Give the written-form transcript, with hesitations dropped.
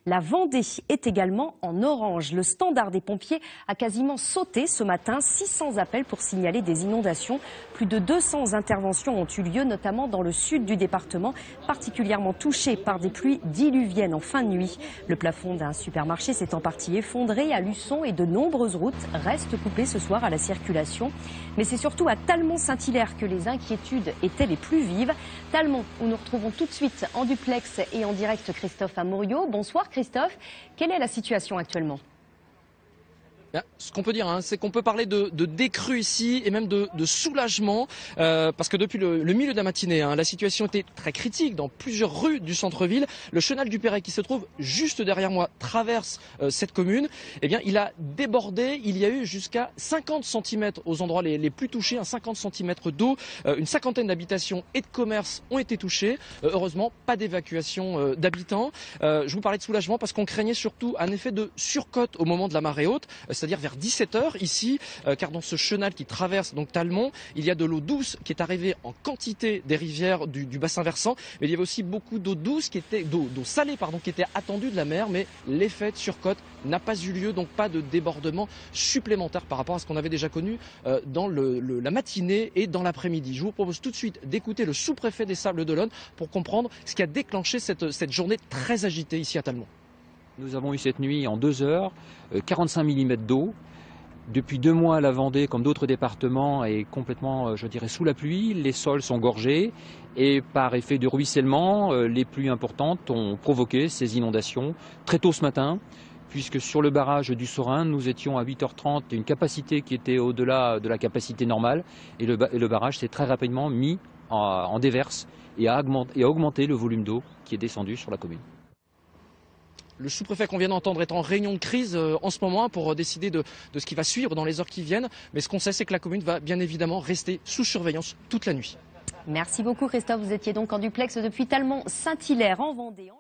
La Vendée est également en orange. Le standard des pompiers a quasiment sauté ce matin. 600 appels pour signaler des inondations. Plus de 200 interventions ont eu lieu, notamment dans le sud du département, particulièrement touché par des pluies diluviennes en fin de nuit. Le plafond d'un supermarché s'est en partie effondré à Luçon et de nombreuses routes restent coupées ce soir à la circulation. Mais c'est surtout à Talmont-Saint-Hilaire que les inquiétudes étaient les plus vives. Talmont, où nous retrouvons tout de suite en duplex et en direct Christophe Amoriot. Bonsoir Christophe, quelle est la situation actuellement ? Ce qu'on peut dire, c'est qu'on peut parler de décrue ici et même de soulagement parce que depuis le milieu de la matinée, la situation était très critique dans plusieurs rues du centre-ville. Le chenal du Perret qui se trouve juste derrière moi traverse cette commune. Eh bien, il a débordé. Il y a eu jusqu'à 50 cm aux endroits les plus touchés, 50 cm d'eau. Une cinquantaine d'habitations et de commerces ont été touchés. Heureusement, pas d'évacuation d'habitants. Je vous parlais de soulagement parce qu'on craignait surtout un effet de surcote au moment de la marée haute. C'est-à-dire vers 17 h ici, car dans ce chenal qui traverse donc Talmont, il y a de l'eau douce qui est arrivée en quantité des rivières du bassin versant, mais il y avait aussi beaucoup d'eau douce d'eau salée qui était attendue de la mer, mais l'effet de surcote n'a pas eu lieu, donc pas de débordement supplémentaire par rapport à ce qu'on avait déjà connu dans la matinée et dans l'après-midi. Je vous propose tout de suite d'écouter le sous-préfet des Sables-d'Olonne pour comprendre ce qui a déclenché cette journée très agitée ici à Talmont. Nous avons eu cette nuit en 2 heures 45 mm d'eau. Depuis 2 mois, la Vendée, comme d'autres départements, est complètement, sous la pluie. Les sols sont gorgés et par effet de ruissellement, les pluies importantes ont provoqué ces inondations très tôt ce matin, puisque sur le barrage du Saurin, nous étions à 8h30 et une capacité qui était au-delà de la capacité normale. Et le barrage s'est très rapidement mis en déverse et a augmenté le volume d'eau qui est descendu sur la commune. Le sous-préfet qu'on vient d'entendre est en réunion de crise en ce moment pour décider de ce qui va suivre dans les heures qui viennent. Mais ce qu'on sait, c'est que la commune va bien évidemment rester sous surveillance toute la nuit. Merci beaucoup Christophe, vous étiez donc en duplex depuis Talmont-Saint-Hilaire en Vendée.